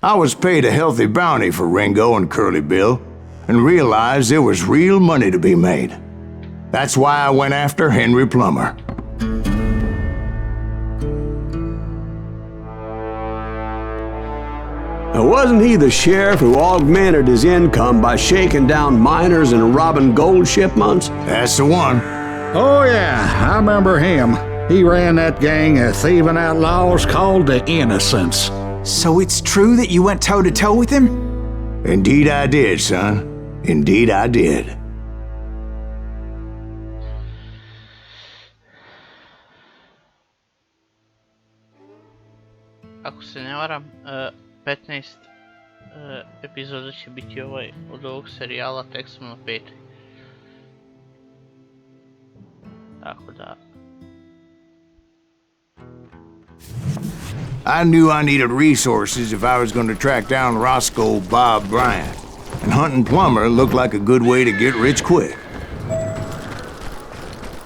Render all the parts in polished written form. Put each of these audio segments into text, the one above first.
I was paid a healthy bounty for Ringo and Curly Bill, and realized there was real money to be made. That's why I went after Henry Plummer. Now, wasn't he the sheriff who augmented his income by shaking down miners and robbing gold shipments? That's the one. Oh yeah, I remember him. He ran that gang of thieving outlaws called the Innocents. So it's true that you went toe-to-toe with him? Indeed I did, son. Indeed I did. Ako se ne varam, 15 epizoda će biti od ovog serijala, tek smo na 5. Tako da... I knew I needed resources if I was going to track down Roscoe Bob Bryant, and hunting Plummer looked like a good way to get rich quick.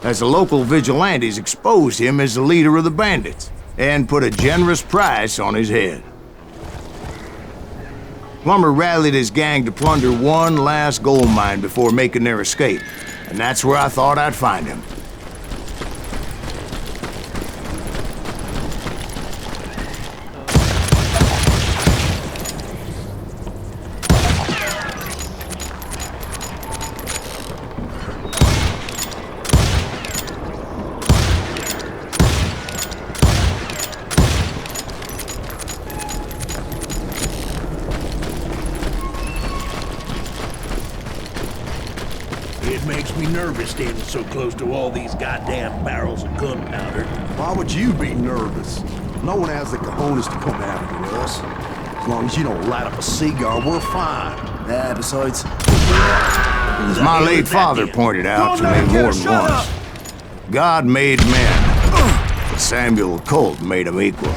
As the local vigilantes exposed him as the leader of the bandits, and put a generous price on his head. Plummer rallied his gang to plunder one last gold mine before making their escape, and that's where I thought I'd find him. It makes me nervous standing so close to all these goddamn barrels of gunpowder. Why would you be nervous? No one has the cojones to come after us. As long as you don't light up a cigar, we're fine. Besides... As my late father pointed out to me more than once, God made men, but Samuel Colt made them equal.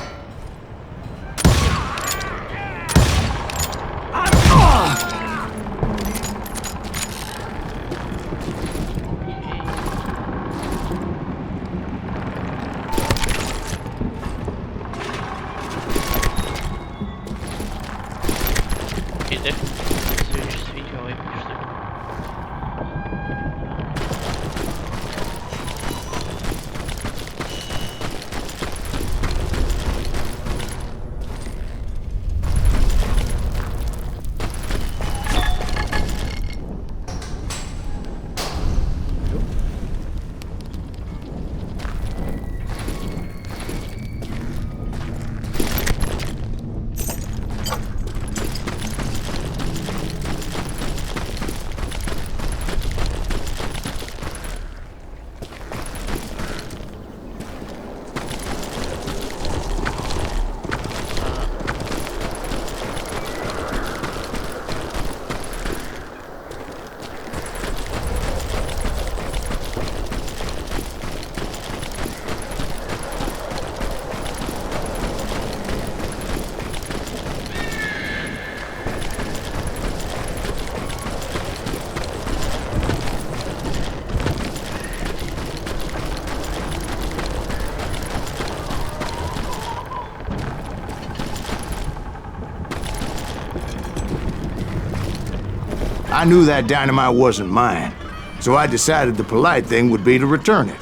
I knew that dynamite wasn't mine, so I decided the polite thing would be to return it.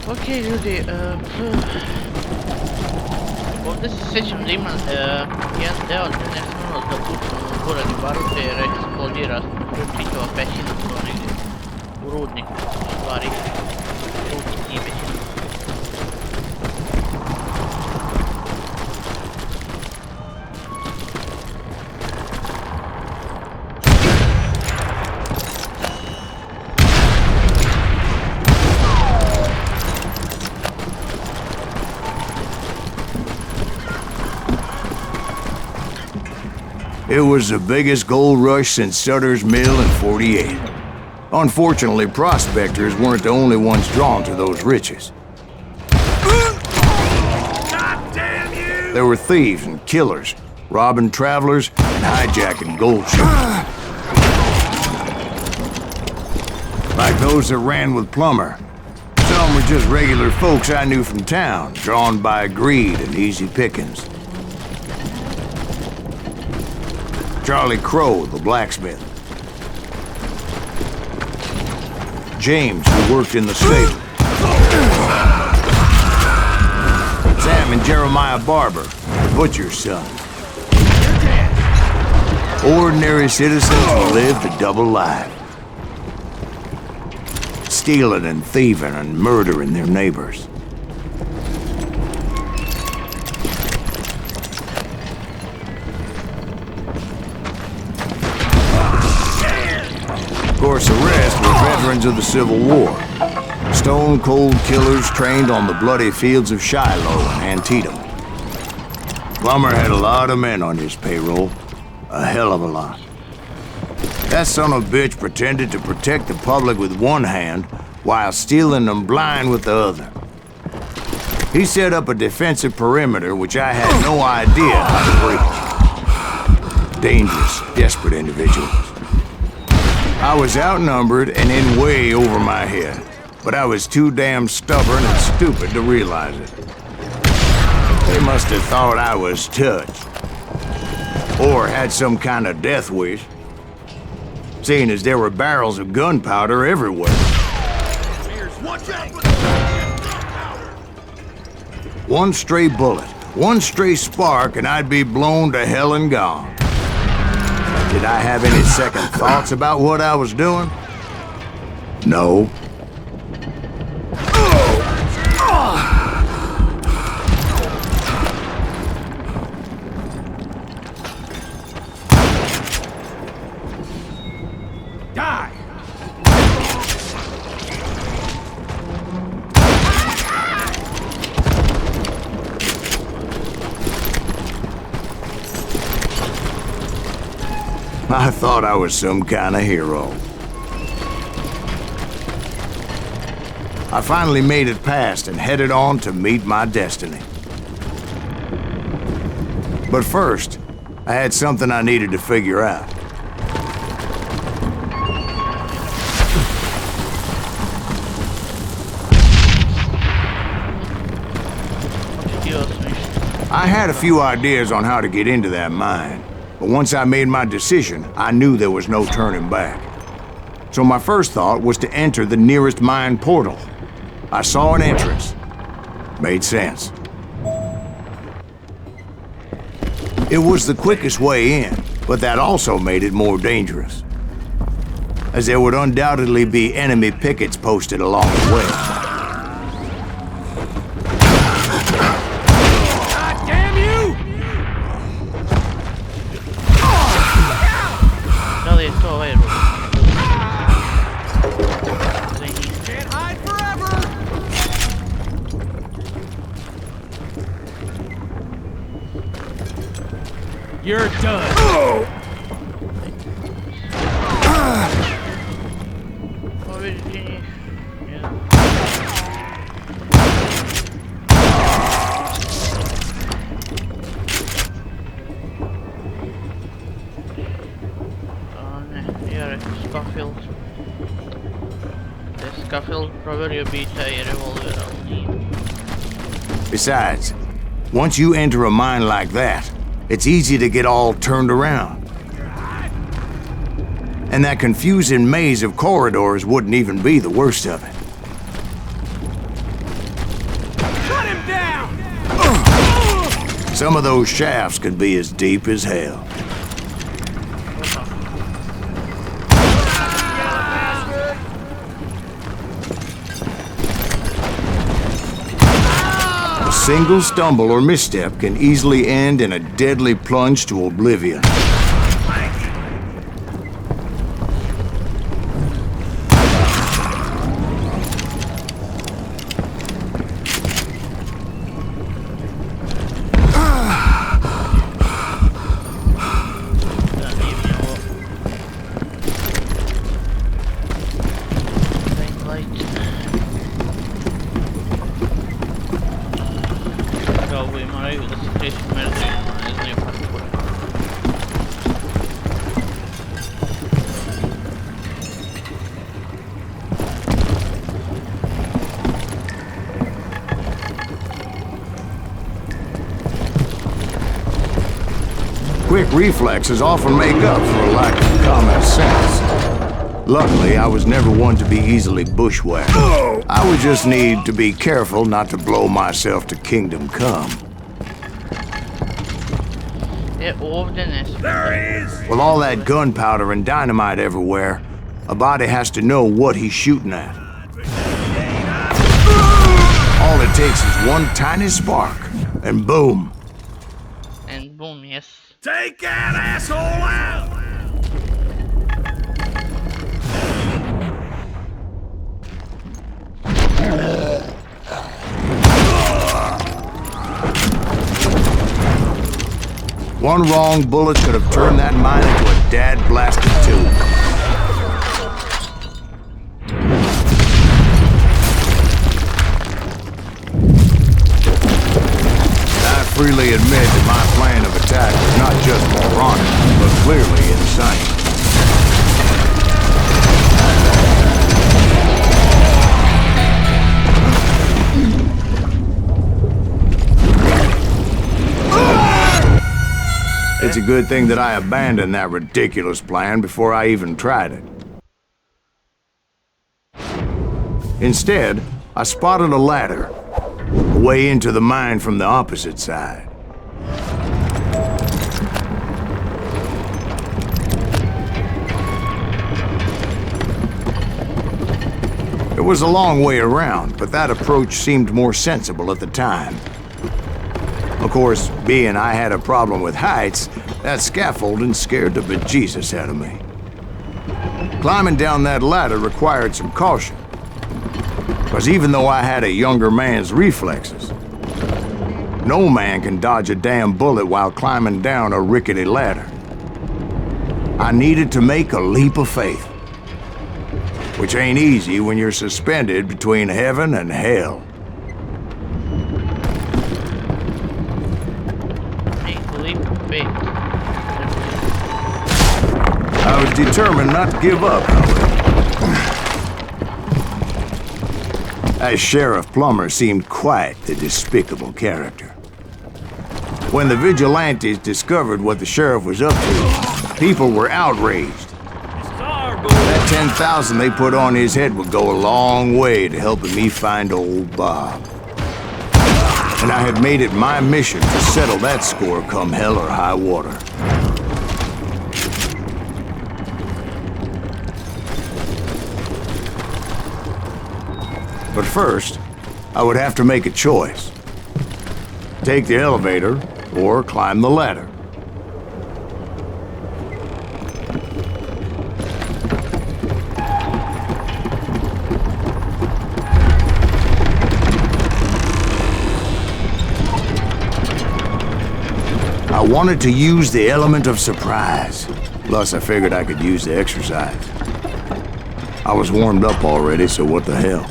Okej ljudi, ovdje se sjećam da ima jedan deo gdje ne smemo da pucamo u gorani barute jer eksplodira čitava pećina to negdje u rudniku, u stvari rudnik nije pećina. It was the biggest gold rush since Sutter's Mill in '48. Unfortunately, prospectors weren't the only ones drawn to those riches. God damn you! There were thieves and killers, robbing travelers and hijacking gold ships. Like those that ran with Plummer. Some were just regular folks I knew from town, drawn by greed and easy pickings. Charlie Crow, the blacksmith. James, who worked in the stable. Sam and Jeremiah Barber, the butcher's son. Ordinary citizens who lived a double life. Stealing and thieving and murdering their neighbors. Of course, the rest were veterans of the Civil War. Stone-cold killers trained on the bloody fields of Shiloh and Antietam. Plummer had a lot of men on his payroll. A hell of a lot. That son of a bitch pretended to protect the public with one hand while stealing them blind with the other. He set up a defensive perimeter which I had no idea how to breach. Dangerous, desperate individuals. I was outnumbered and in way over my head, but I was too damn stubborn and stupid to realize it. They must have thought I was touched. Or had some kind of death wish. Seeing as there were barrels of gunpowder everywhere. One stray bullet, one stray spark, and I'd be blown to hell and gone. Did I have any second thoughts about what I was doing? No. I thought I was some kind of hero. I finally made it past and headed on to meet my destiny. But first, I had something I needed to figure out. I had a few ideas on how to get into that mine. But once I made my decision, I knew there was no turning back. So my first thought was to enter the nearest mine portal. I saw an entrance. Made sense. It was the quickest way in, but that also made it more dangerous, as there would undoubtedly be enemy pickets posted along the way. You're done. Besides, once you enter a mine like that, it's easy to get all turned around. And that confusing maze of corridors wouldn't even be the worst of it. Cut him down! Some of those shafts could be as deep as hell. A single stumble or misstep can easily end in a deadly plunge to oblivion. quick reflexes often make up for a lack of common sense. Luckily, I was never one to be easily bushwhacked. I would just need to be careful not to blow myself to kingdom come. With all that gunpowder and dynamite everywhere, a body has to know what he's shooting at. All it takes is one tiny spark, and boom. And boom, yes. Take that asshole out! One wrong bullet could have turned that mine into a dad-blasted tube. I freely admit that my plan of attack was not just moronic, but clearly insane. It's a good thing that I abandoned that ridiculous plan before I even tried it. Instead, I spotted a ladder, a way into the mine from the opposite side. It was a long way around, but that approach seemed more sensible at the time. Of course, being I had a problem with heights, that scaffolding scared the bejesus out of me. Climbing down that ladder required some caution, because even though I had a younger man's reflexes, no man can dodge a damn bullet while climbing down a rickety ladder. I needed to make a leap of faith, which ain't easy when you're suspended between heaven and hell. I was determined not to give up, however. That Sheriff Plummer seemed quite the despicable character. When the vigilantes discovered what the sheriff was up to, people were outraged. That 10,000 they put on his head would go a long way to helping me find old Bob. And I had made it my mission to settle that score come hell or high water. But first, I would have to make a choice. Take the elevator or climb the ladder. I wanted to use the element of surprise. Plus, I figured I could use the exercise. I was warmed up already, so what the hell?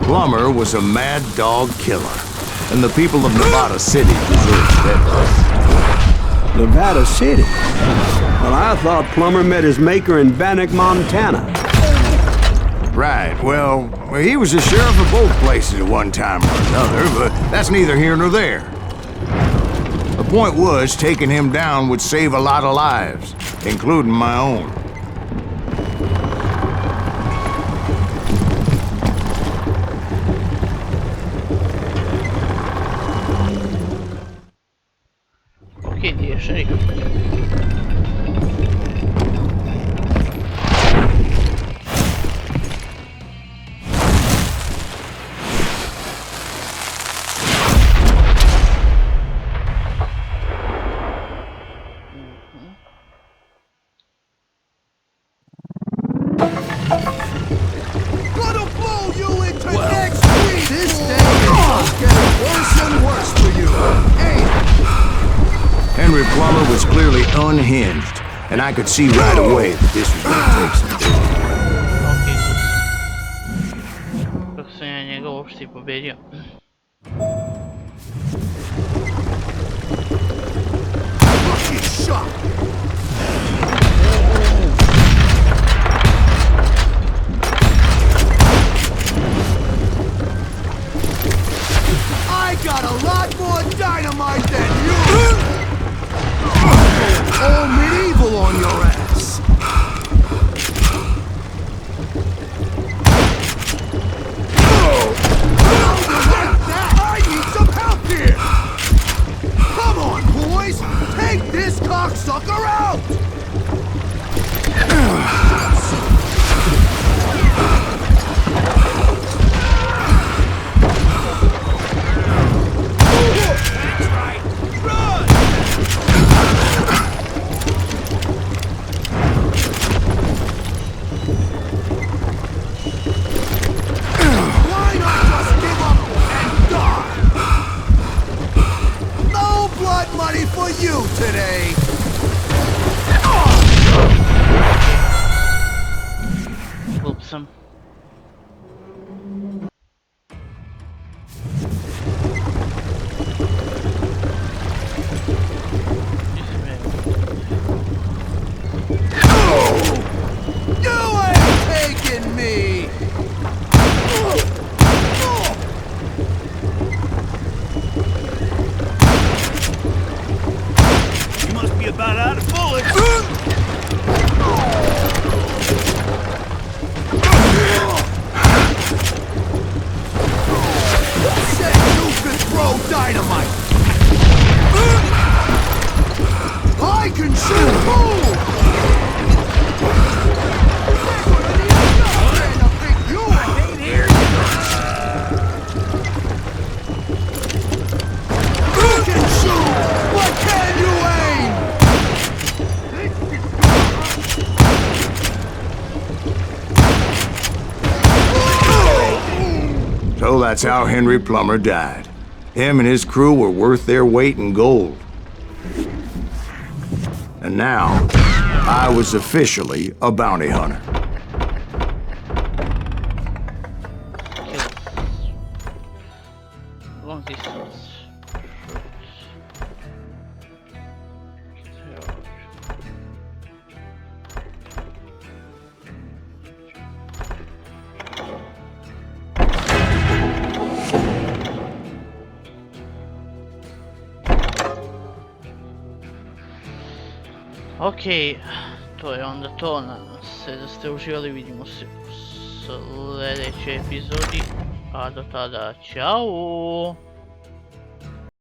Plummer was a mad dog killer, and the people of Nevada City deserved better. Nevada City? Well, I thought Plummer met his maker in Bannock, Montana. Right, well, he was the sheriff of both places at one time or another, but that's neither here nor there. The point was, taking him down would save a lot of lives, including my own. Okej, det är sheriff. Gonna blow you into next week! This thing Worse and worse for you. Hey! Henry Plummer was clearly unhinged, and I could see right away that this was going to take some doing. Kako sam ja njega uopšte i pobedio. Lucky shot! I got a lot more dynamite than you! All medieval on your ass! I need some help here! Come on, boys! Take this cocksucker out! For you today. Glup sam. You ain't taking me. About out of bullets. Said you could throw dynamite. I can shoot too. You ain't here. You can shoot, but can you aim? So that's how Henry Plummer died. Him and his crew were worth their weight in gold. And now, I was officially a bounty hunter. Long distance. Okej, to je onda to, nadam se da ste uživali, vidimo se u sljedećoj epizodi, a do tada, čao!